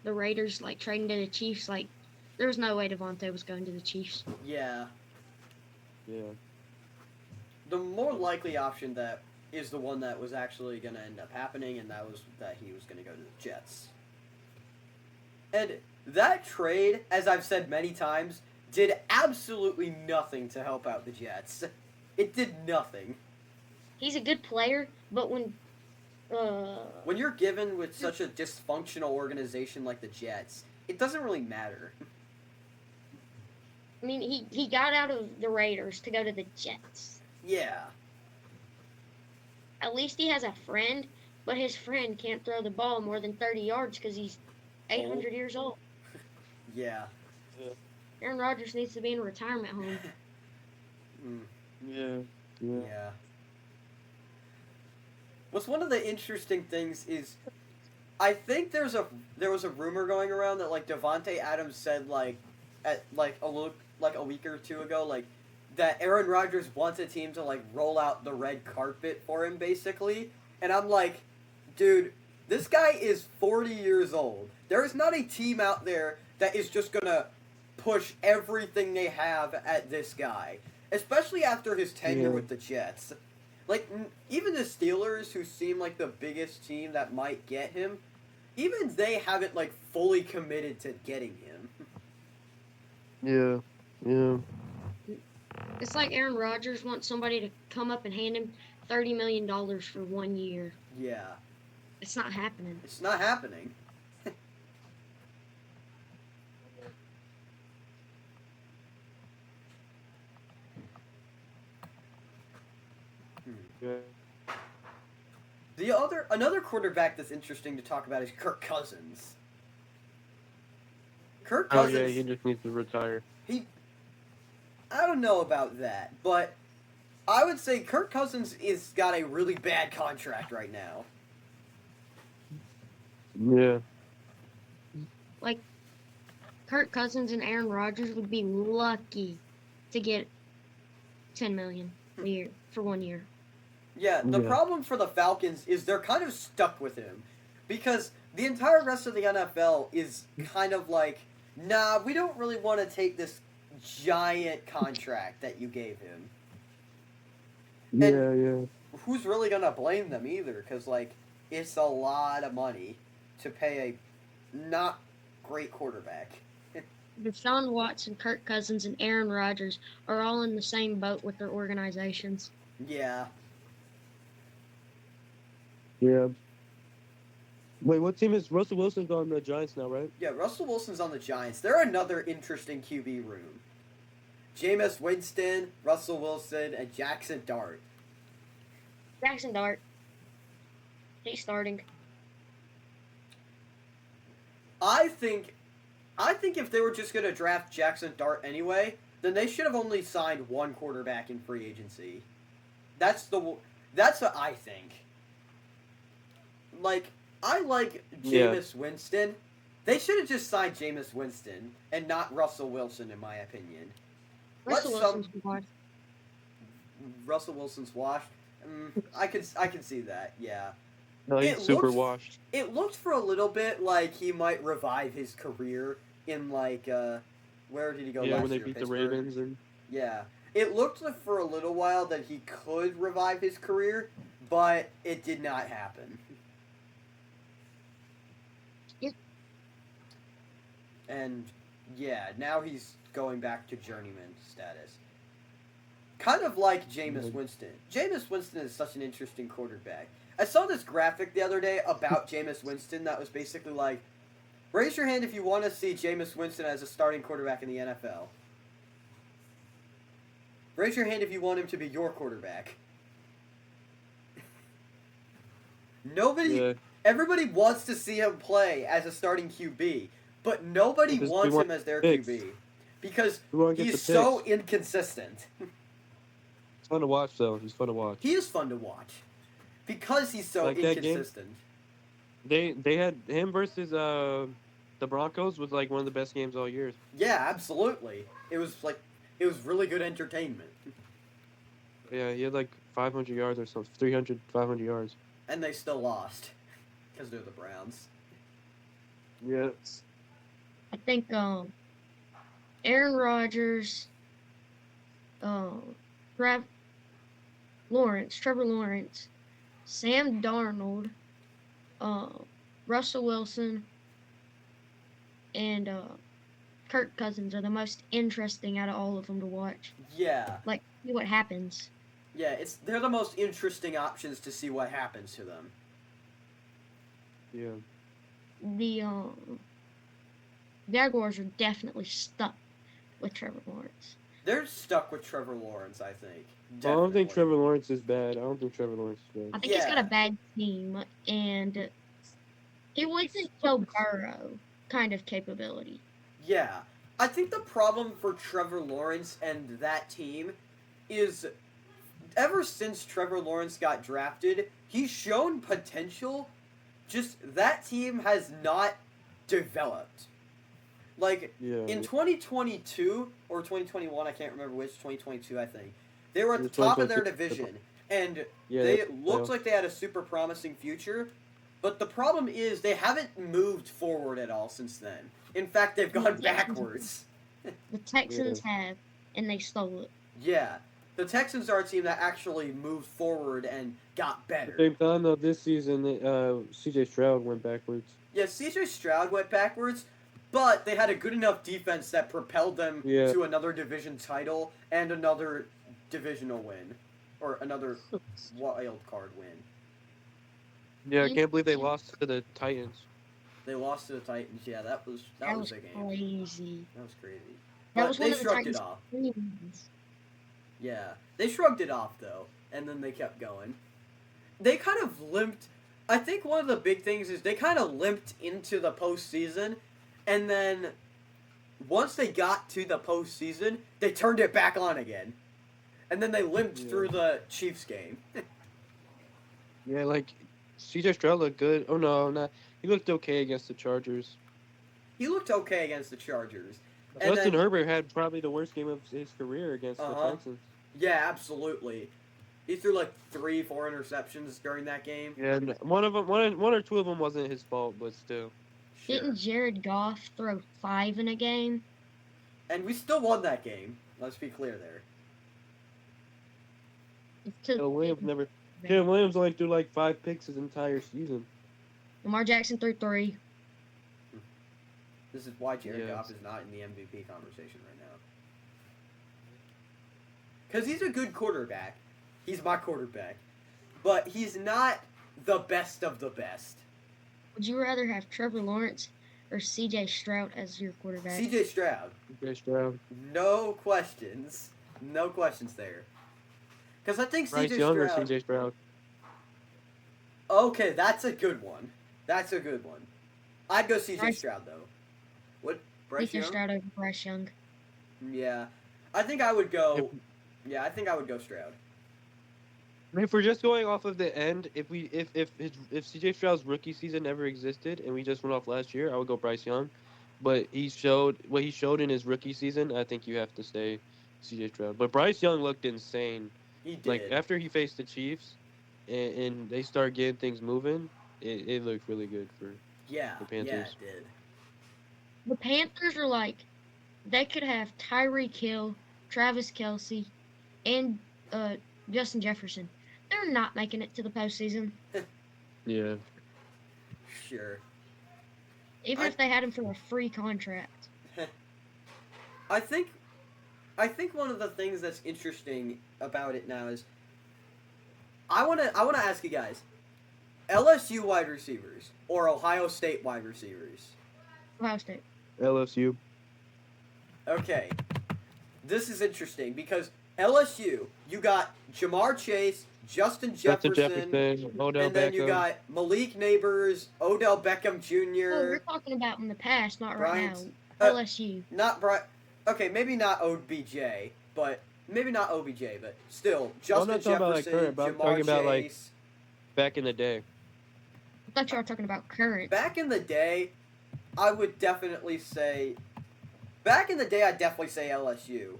the Raiders like trading to the Chiefs. Like there was no way Devontae was going to the Chiefs. Yeah. Yeah. The more likely option that is the one that was actually going to end up happening, and that was that he was going to go to the Jets. And that trade, as I've said many times, did absolutely nothing to help out the Jets. It did nothing. He's a good player, but When you're given with such a dysfunctional organization like the Jets, it doesn't really matter. I mean, he got out of the Raiders to go to the Jets. Yeah. At least he has a friend, but his friend can't throw the ball more than 30 yards because he's 800 years old. Yeah. Aaron Rodgers needs to be in a retirement home. Yeah. What's one of the interesting things is, I think there was a rumor going around that like Devontae Adams said like at like a week or two ago like that Aaron Rodgers wants a team to like roll out the red carpet for him basically, and I'm like, dude, this guy is 40 years old. There is not a team out there that is just gonna push everything they have at this guy, especially after his tenure with the Jets. Like, even the Steelers, who seem like the biggest team that might get him, even they haven't, like, fully committed to getting him. Yeah. It's like Aaron Rodgers wants somebody to come up and hand him $30 million for 1 year. Yeah. It's not happening. It's not happening. Yeah. Another quarterback that's interesting to talk about is Kirk Cousins. Kirk Cousins. Oh yeah, he just needs to retire. I don't know about that, but I would say Kirk Cousins is got a really bad contract right now. Yeah. Like, Kirk Cousins and Aaron Rodgers would be lucky to get $10 million a year for 1 year. Yeah, the problem for the Falcons is they're kind of stuck with him because the entire rest of the NFL is kind of like, nah, we don't really want to take this giant contract that you gave him. Yeah. Who's really going to blame them either? Because, like, it's a lot of money to pay a not great quarterback. Deshaun Watson, Kirk Cousins, and Aaron Rodgers are all in the same boat with their organizations. Yeah. Yeah. Wait, what team is Russell Wilson's on the Giants now, right? Yeah, Russell Wilson's on the Giants. They're another interesting QB room. Jameis Winston, Russell Wilson, and Jackson Dart. Jackson Dart. He's starting. I think if they were just going to draft Jackson Dart anyway, then they should have only signed one quarterback in free agency. That's what I think. Like, I like Jameis Winston. They should have just signed Jameis Winston and not Russell Wilson, in my opinion. Russell Wilson's washed. Russell Wilson's washed. I can see that. Yeah. No, he's super washed. It looked for a little bit like he might revive his career in like where did he go last year? Yeah, when they beat Pittsburgh? the Ravens and. Yeah, it looked like for a little while that he could revive his career, but it did not happen. Yep. And yeah, now he's going back to journeyman status. Kind of like Jameis Winston. Jameis Winston is such an interesting quarterback. I saw this graphic the other day about Jameis Winston that was basically like, raise your hand if you want to see Jameis Winston as a starting quarterback in the NFL. Raise your hand if you want him to be your quarterback. Everybody wants to see him play as a starting QB, but nobody wants him as their QB because he's so inconsistent. It's fun to watch, though. He's fun to watch. He is fun to watch because he's so inconsistent. They had him versus the Broncos was like one of the best games all year. Yeah, absolutely. It was really good entertainment. Yeah, he had like 500 yards or something, 500 yards. And they still lost. because they're the Browns. Yeah. I think Aaron Rodgers, Trevor Lawrence, Sam Darnold, uh, Russell Wilson, and Kirk Cousins are the most interesting out of all of them to watch. Yeah, Like, see what happens. yeah, they're the most interesting options to see what happens to them. Yeah. The Jaguars are definitely stuck with Trevor Lawrence. They're stuck with Trevor Lawrence, I think. I don't think Definitely. Trevor Lawrence is bad. I think he's got a Yeah. bad team, and he wasn't Joe Burrow kind of capability. Yeah. I think the problem for Trevor Lawrence and that team is ever since Trevor Lawrence got drafted, he's shown potential. Just that team has not developed. Like Yeah. in 2022 or 2021, I can't remember which, 2022 I think. They were at It the was top of their 2022. division and Yeah. they looked like they had a super promising future. But the problem is they haven't moved forward at all since then. In fact, they've gone backwards. The Texans have, and they stole it. Yeah. The Texans are a team that actually moved forward and got At the better. same time, though, this season, C.J. Stroud went backwards. Yeah, CJ Stroud went backwards, but they had a good enough defense that propelled them Yeah. to another division title and another divisional win. Or another wild card win. Yeah, I can't believe they lost to the Titans. They lost to the Titans. Yeah, that was a game. Crazy. That was crazy. That But was they one of the shrugged it Titans' off. dreams. Yeah. They shrugged it off, though, and then they kept going. They kind of limped. I think one of the big things is they kind of limped into the postseason, and then once they got to the postseason, they turned it back on again. And then they limped Yeah. through the Chiefs game. Yeah, like, C.J. Stroud looked good. Oh, no, not. He looked okay against the Chargers. He looked okay against the Chargers. And Justin then- Herbert had probably the worst game of his career against the Uh-huh. Texans. Yeah, absolutely. He threw like 3-4 interceptions during that game. Yeah, and one or two of them wasn't his fault, but still. Sure. Didn't Jared Goff throw 5 in a game? And we still won that game. Let's be clear there. Caleb Williams only threw like 5 picks his entire season. Lamar Jackson threw 3. This is why Jared Yes. Goff is not in the MVP conversation right now. Because he's a good quarterback. He's my quarterback. But he's not the best of the best. Would you rather have Trevor Lawrence or C.J. Stroud as your quarterback? CJ Stroud. C.J. Stroud. No questions. No questions there. Because I think Bryce CJ Young or Stroud... C.J. Stroud? Okay, that's a good one. That's a good one. I'd go CJ Bryce- Stroud, though. What? Bryce C.J. Young? Stroud over Bryce Young. Yeah. I think I would go... Yeah, I think I would go Stroud. If we're just going off of the end, if C.J. Stroud's rookie season never existed and we just went off last year, I would go Bryce Young. But he showed in his rookie season. I think you have to say C.J. Stroud. But Bryce Young looked insane. He did. Like after he faced the Chiefs, and they started getting things moving, it looked really good for. yeah, the Panthers. yeah, it did. The Panthers are like, they could have Tyreek Hill, Travis Kelce, and Justin Jefferson. They're not making it to the postseason. Yeah. Sure. Even if they had him for a free contract. I think one of the things that's interesting about it now is I wanna ask you guys, LSU wide receivers or Ohio State wide receivers? Ohio State. LSU. Okay. This is interesting because LSU, you got Jamar Chase, Justin Jefferson, Odell and then you Beckham. got Malik Neighbors, Odell Beckham Oh, we're Jr. talking about in the past, not right Bryant, now. uh, LSU. Not Brian. Okay, maybe not OBJ, but still I'm not Justin talking about, like, Jefferson, current, but I'm Jamar talking about, like, Chase. back in the day. I thought you were talking about current. Back in the day, I'd definitely say LSU.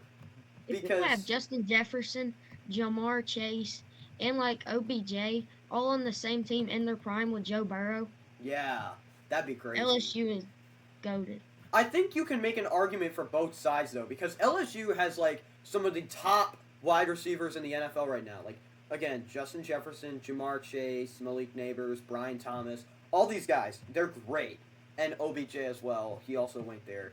If you because- have Justin Jefferson, Jamar Chase, and like OBJ all on the same team in their prime with Joe Burrow, Yeah, that'd be crazy. LSU is goaded. I think you can make an argument for both sides though, because LSU has like some of the top wide receivers in the NFL right now. Like again, Justin Jefferson, Jamar Chase, Malik Neighbors, Brian Thomas, all these guys, they're great, and OBJ as well. He also went there.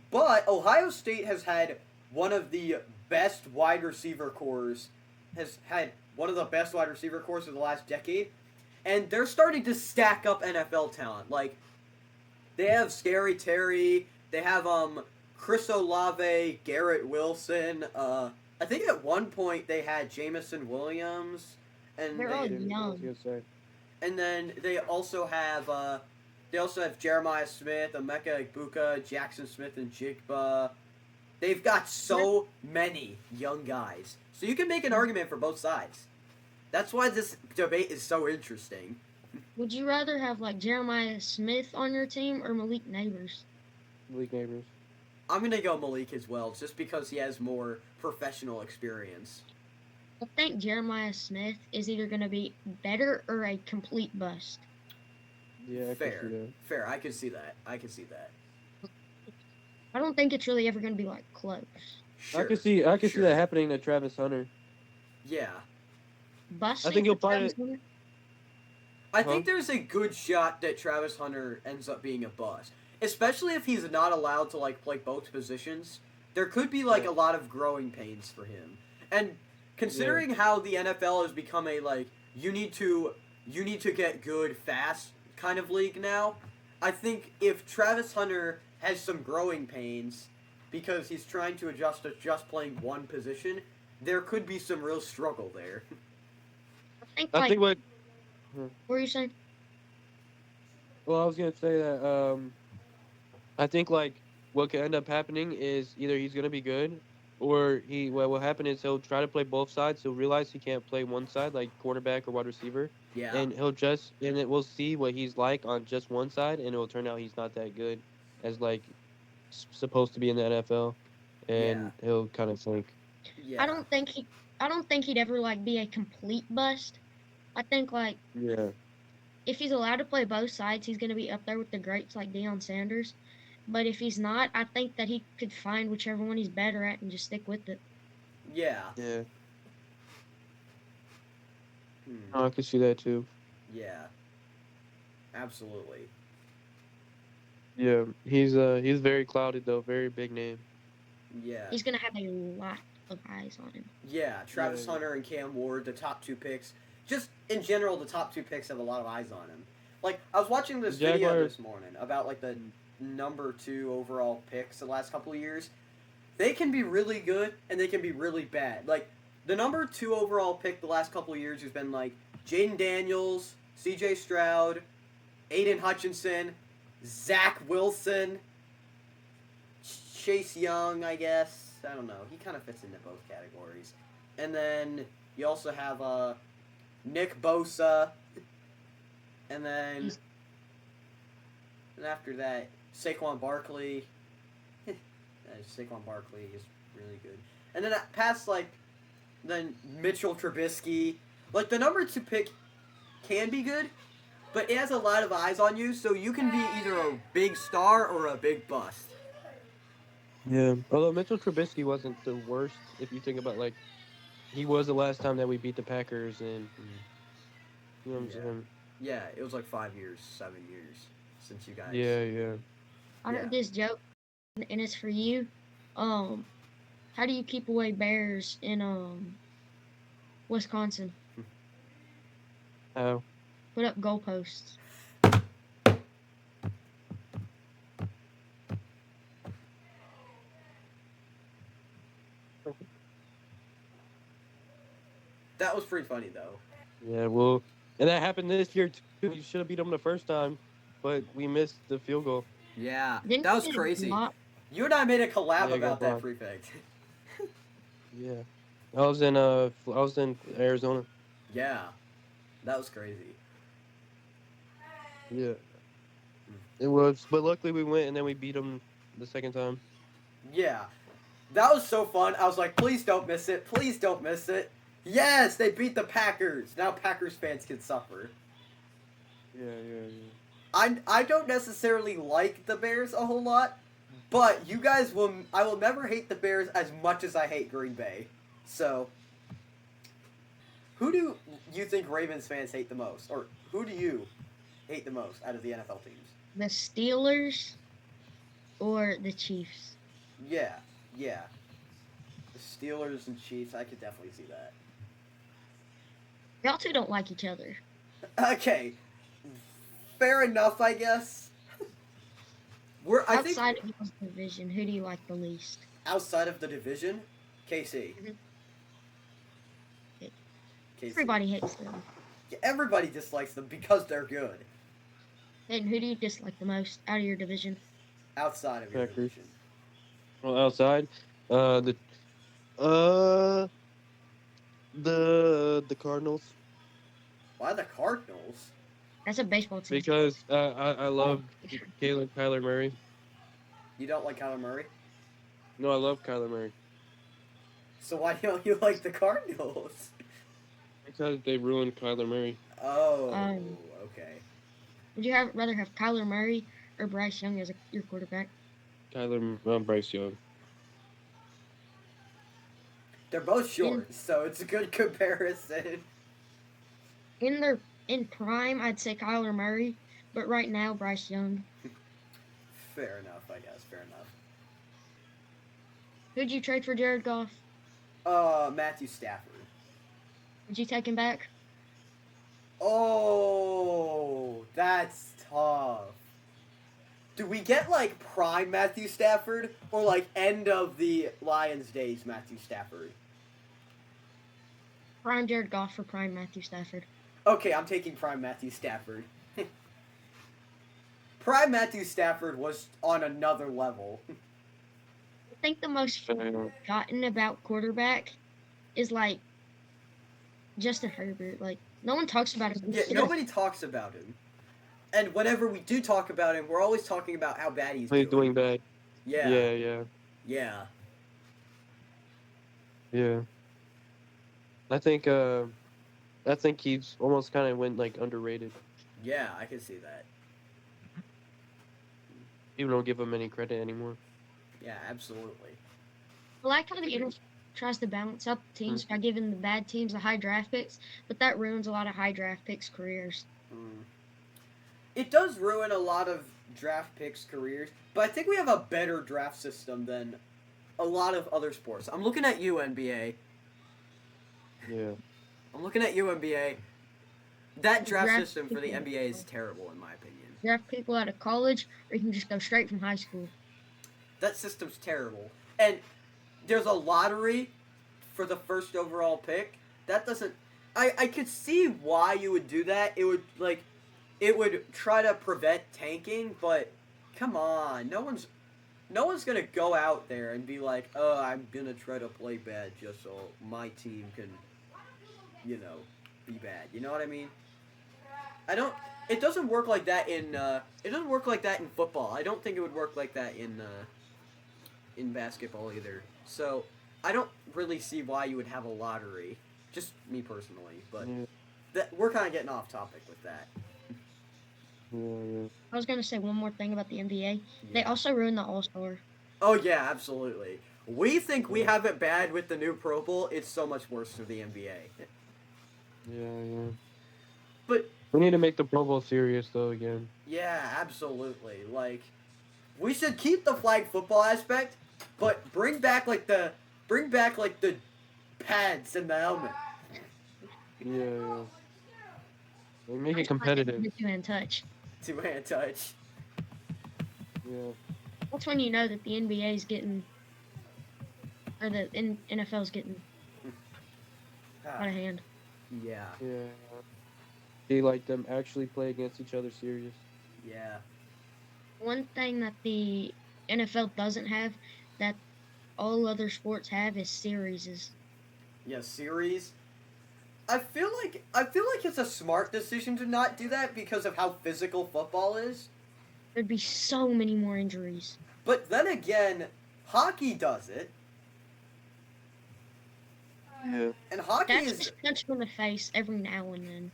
But Ohio State has had one of the best wide receiver cores, has had one of the best wide receiver cores of the last decade, and they're starting to stack up NFL talent. Like they have Scary Terry. They have Chris Olave, Garrett Wilson. I think at one point they had Jamison Williams, and They're all young. and then they also have Jeremiah Smith, Emeka Egbuka, Jackson Smith, and Jigba. They've got so many young guys, so you can make an argument for both sides. That's why this debate is so interesting. Would you rather have like Jeremiah Smith on your team or Malik Neighbors? Malik Neighbors. I'm gonna go Malik as well, just because he has more professional experience. I think Jeremiah Smith is either going to be better or a complete bust. Yeah, I Fair, can see that. fair. I could see that. I could see that. I don't think it's really ever going to be like close. Sure, I can see sure. that happening to Travis Hunter. Yeah, Busting I think he'll for probably- Travis Hunter? I think there's a good shot that Travis Hunter ends up being a bust, especially if he's not allowed to like play both positions. There could be like Yeah. a lot of growing pains for him, and considering how the NFL has become a like you need to get good fast kind of league now, I think if Travis Hunter has some growing pains because he's trying to adjust to just playing one position, there could be some real struggle there. I think what What were you saying? Well, I was gonna say that I think like what could end up happening is either he's gonna be good, or what will happen is he'll try to play both sides. He'll realize he can't play one side like quarterback or wide receiver, Yeah, and we'll see what he's like on just one side, and it will turn out he's not that good as like supposed to be in the NFL, and he'll kind of think. yeah, I don't think he'd ever like be a complete bust. I think like Yeah. if he's allowed to play both sides, he's going to be up there with the greats like Deion Sanders. But if he's not, I think that he could find whichever one he's better at and just stick with it. yeah. Yeah. Hmm. I could see that too. Yeah. Absolutely. Yeah, he's very clouded though, very big name. Yeah. He's going to have a lot of eyes on him. Yeah, Travis Yeah. Hunter and Cam Ward, the top two picks. Just in general, the top two picks have a lot of eyes on him. Like, I was watching this video Jaguars- this morning about, like, the number 2 overall picks the last couple of years. They can be really good, and they can be really bad. Like, the number 2 overall pick the last couple of years has been, like, Jaden Daniels, C.J. Stroud, Aiden Hutchinson, Zach Wilson, Chase Young, I guess. I don't know. He kind of fits into both categories. And then you also have Nick Bosa. And then after that, Saquon Barkley. Saquon Barkley is really good. And then past, like, then Mitchell Trubisky. Like, the number 2 pick can be good, but it has a lot of eyes on you, so you can be either a big star or a big bust. Yeah. Although Mitchell Trubisky wasn't the worst, if you think about like, he was the last time that we beat the Packers, and you know what I'm saying. Yeah, it was like 5 years, 7 years since you guys. Yeah. I Yeah. heard this joke, and it's for you. How do you keep away bears in Wisconsin? How? Put up goalposts. That was pretty funny though. Yeah. Well, and that happened this year too. We should have beat them the first time, but we missed the field goal. Yeah, Didn't that was you crazy. block- You and I made a collab Yeah, about go that on. prefect. Yeah. I was in Arizona. Yeah, that was crazy. Yeah. It was, but luckily we went and then we beat them the second time. Yeah, that was so fun. I was like, please don't miss it. Please don't miss it. Yes, they beat the Packers. Now Packers fans can suffer. Yeah. I don't necessarily like the Bears a whole lot, but I will never hate the Bears as much as I hate Green Bay. So, who do you think Ravens fans hate the most, or who do you hate the most out of the NFL teams? The Steelers or the Chiefs? Yeah, yeah. The Steelers and Chiefs, I could definitely see that. Y'all two don't like each other. Okay, fair enough, I guess. I think Outside of y'all's division, who do you like the least? outside of the division, KC. Mhm. KC. Everybody hates them. Yeah, everybody dislikes them because they're good. And who do you dislike the most out of your division? Outside of your Packers. division. Well, outside, the Cardinals, Why the Cardinals? That's a baseball team. because I love Kyler Murray. You don't like Kyler Murray? No, I love Kyler Murray So why don't you like the Cardinals? because they ruined Kyler Murray. Oh, Um, okay. Would you rather have Kyler Murray or Bryce Young as your quarterback? Bryce Young. They're both short, so it's a good comparison. In prime, I'd say Kyler Murray, but right now Bryce Young. Fair enough, I guess. Fair enough. Who'd you trade for Jared Goff? Matthew Stafford. Would you take him back? Oh, that's tough. Do we get like prime Matthew Stafford or like end of the Lions days Matthew Stafford? Prime Jared Goff for prime Matthew Stafford. Okay, I'm taking prime Matthew Stafford. Prime Matthew Stafford was on another level. I think the most forgotten about quarterback is like Justin Herbert. Like no one talks about him. Yeah, nobody talks about him. And whenever we do talk about him, we're always talking about how bad he's doing. He's doing bad. Yeah. Yeah. Yeah. I think he's almost kind of went like underrated. Yeah, I can see that. People don't give him any credit anymore. Yeah, absolutely. I like how the NFL tries to balance out the teams by giving the bad teams the high draft picks, but that ruins a lot of high draft picks' careers. It does ruin a lot of draft picks' careers, but I think we have a better draft system than a lot of other sports. I'm looking at you, NBA. Yeah. I'm looking at you, NBA. That draft system for the NBA is terrible, in my opinion. Draft people out of college, or you can just go straight from high school. That system's terrible. And there's a lottery for the first overall pick. That doesn't... I could see why you would do that. It would try to prevent tanking, but come on. No one's gonna go out there and be like, oh, I'm gonna try to play bad just so my team can, be bad. You know what I mean? It doesn't work like that in football. I don't think it would work like that in basketball either. So I don't really see why you would have a lottery. Just me personally, but we're kind of getting off topic with that. Yeah. I was gonna say one more thing about the NBA. They also ruined the All-Star. Oh yeah, absolutely. We think we have it bad with the new Pro Bowl. It's so much worse for the NBA. Yeah. But we need to make the Pro Bowl serious though again. Yeah, absolutely. Like, we should keep the flag football aspect, but bring back the pads and the helmet. Yeah. Make it competitive. Two-hand touch. Two-hand touch. Yeah. That's when you know that the NBA is getting, or the NFL is getting out of hand. Yeah. Yeah. They like them actually play against each other serious. Yeah. One thing that the NFL doesn't have that all other sports have is series. Yeah, series. I feel like it's a smart decision to not do that because of how physical football is. There'd be so many more injuries. But then again, hockey does it. Yeah. And hockey That's is just punch in the face every now and then.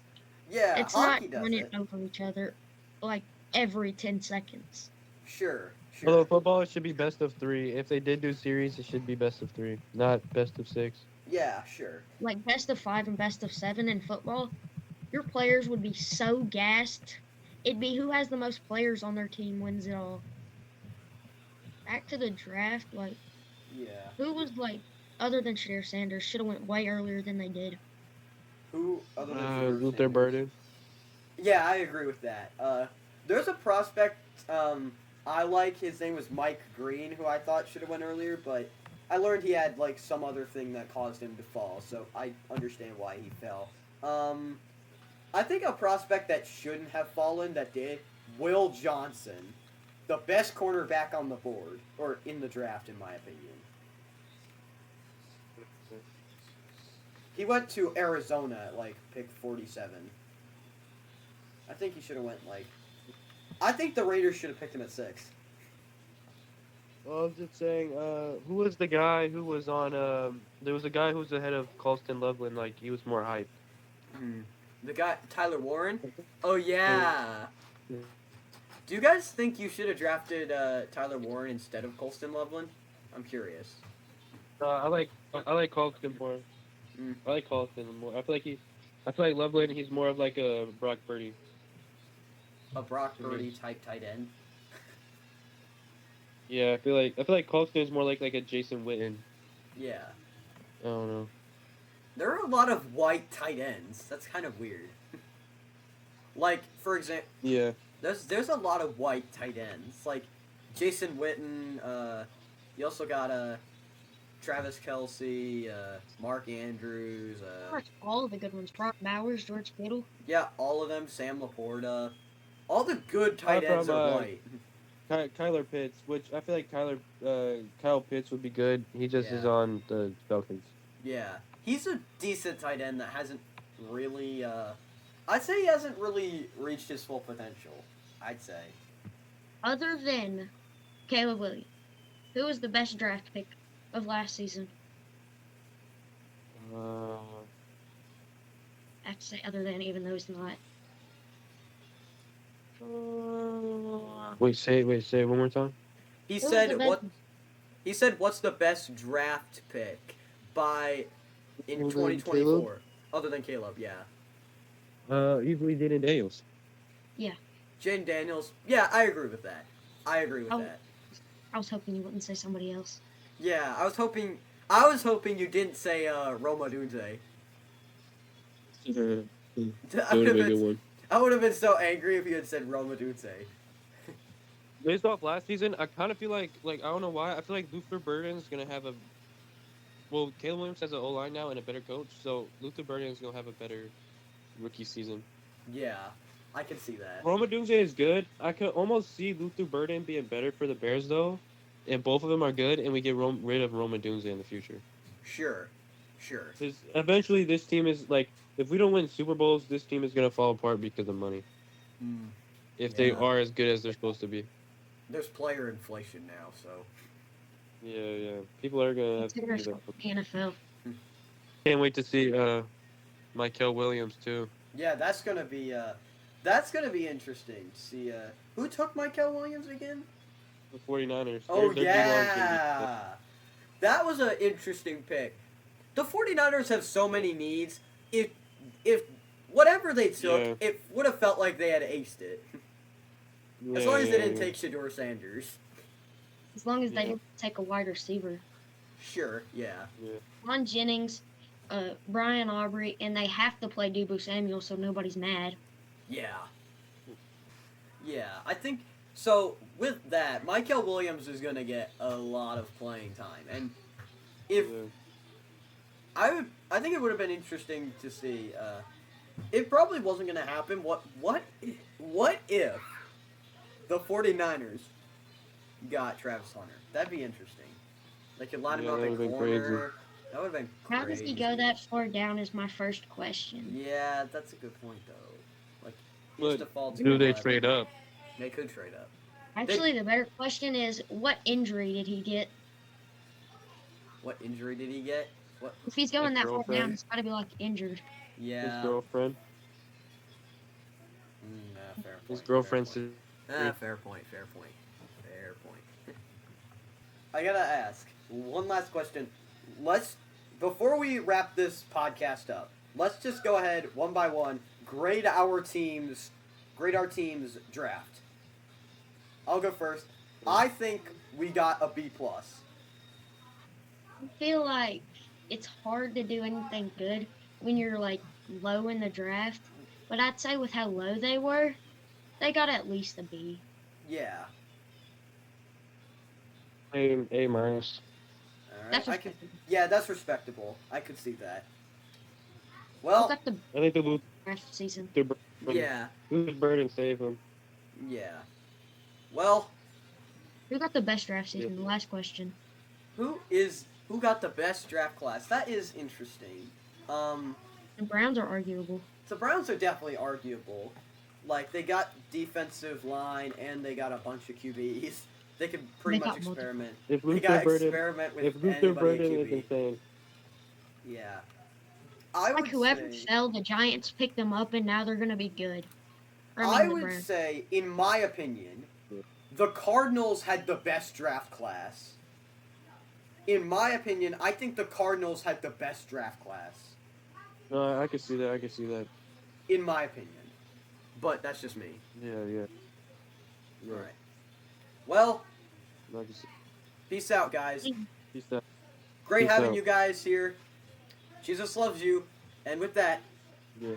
yeah, It's hockey not does running it. over each other. Like every 10 seconds. Sure. Although football, it should be best of 3. If they did do series, it should be best of 3, not best of 6. Yeah, sure. Like best of 5 and best of 7 in football, your players would be so gassed. It'd be who has the most players on their team wins it all. Back to the draft, like Yeah. who was like other than Shadir Sanders should have went way earlier than they did. Who other than Shedeur Luther Sanders? Burden. Yeah, I agree with that. There's a prospect I like. His name was Mike Green, who I thought should have went earlier, but I learned he had like some other thing that caused him to fall, so I understand why he fell. I think a prospect that shouldn't have fallen that did, Will Johnson, the best cornerback on the board or in the draft, in my opinion. He went to Arizona at like pick 47. I think he should have went like. I think the Raiders should have picked him at 6. Well, I was just saying, who was the guy who was on, there was a guy who was ahead of Colston Loveland, like, he was more hyped. The guy Tyler Warren. Oh yeah. Yeah. Do you guys think you should have drafted Tyler Warren instead of Colston Loveland? I'm curious. I like Colston more. Mm. I like Colston more. I feel like Loveland, he's more of like a Brock Purdy. A Brock Purdy type tight end. Yeah, I feel like Colston is more like a Jason Witten. Yeah. I don't know. There are a lot of white tight ends. That's kind of weird. Like, for example, Yeah. there's a lot of white tight ends. Like Jason Witten. You also got Travis Kelce, Mark Andrews. All of the good ones. Brock Bowers, George Kittle. Yeah, all of them. Sam Laporta. All the good tight From, ends are white. Kyler Pitts, which I feel like Kyle Pitts would be good. He just is Yeah. on the Falcons. Yeah, he's a decent tight end that hasn't really. I'd say he hasn't really reached his full potential. I'd say. Other than Caleb Williams, who was the best draft pick of last season? I have to say other than, even though he's not. Wait, say it one more time. He Who was said the best- what? He said what's the best draft pick by in Other than 2024? Other than Caleb, yeah. Easily Jaden Daniels. Jaden Daniels. Yeah, I agree with that. I agree with Oh. that. I was hoping you wouldn't say somebody else. Yeah, I was hoping. I was hoping you didn't say Roma Dunze. That I would would be a have good been. one. I would have been so angry if you had said Roma Dunze. Based off last season, I kind of feel like I don't know why. I feel like Luther Burden's gonna have a. Well, Caleb Williams has an O line now and a better coach, so Luther Burden's gonna have a better rookie season. Yeah, I can see that. Roma Dunze is good. I could almost see Luther Burden being better for the Bears though, and both of them are good, and we get rid of Roma Dunze in the future. Sure. Because eventually, this team is like, if we don't win Super Bowls, this team is gonna fall apart because of money. If they Yeah. are as good as they're supposed to be. There's player inflation now, so. Yeah. People are gonna have to do Consider that. NFL. Can't wait to see Michael Williams too. Yeah, that's gonna be interesting to see. Who took Michael Williams again? The 49ers. Oh Their D-line's gonna be- yeah, that was an interesting pick. The 49ers have so many needs. If whatever they took, Yeah. it would have felt like they had aced it. As long as they didn't take Shedeur Sanders. As long as they Yeah. didn't take a wide receiver. Sure, yeah. Ron Jennings, Brian Aubrey, and they have to play Debo Samuel, so nobody's mad. Yeah. Yeah, I think so. With that, Michael Williams is gonna get a lot of playing time, and if I think it would have been interesting to see. It probably wasn't gonna happen. What if the 49ers got Travis Hunter? That'd be interesting. They could line him Yeah, up that in would've been corner. That would have been crazy. How does he go that far down is my first question. Yeah, that's a good point though. Like, But his default's do they 11. trade up? They could trade up. Actually, the better question is, what injury did he get? What injury did he get? What? If he's going His that far down, girlfriend. it's got to be like injured. His Yeah. girlfriend. Fair His point, girlfriend fair point. Fair point. I gotta ask one last question. Before we wrap this podcast up, let's just go ahead one by one, grade our team's draft. I'll go first. I think we got a B plus. I feel like it's hard to do anything good when you're like low in the draft. But I'd say with how low they were, they got at least a B. Yeah. A minus. All right. That's respectable. Yeah, that's respectable. I could see that. Who Well, got the I think the draft season? yeah, Luther Burden save him. yeah. Well, Who got the best draft season? The last question. who got the best draft class? That is interesting. The Browns are arguable. The Browns are definitely arguable. Like, they got defensive line and they got a bunch of QBs. They could pretty They much got multiple. experiment. If They Luther got Burden, experiment with if Luther anybody at Burden is QB. insane, Yeah. I would Like whoever say, fell, the Giants picked them up, and now they're gonna be good. I the would Browns. say, in my opinion, Yeah. the Cardinals had the best draft class. In my opinion, I think the Cardinals had the best draft class. no, I can see that. In my opinion. But that's just me. Yeah. Alright. Well, I can see. peace out, guys. Peace out. Great Peace having out. you guys here. Jesus loves you. And with that, Yeah.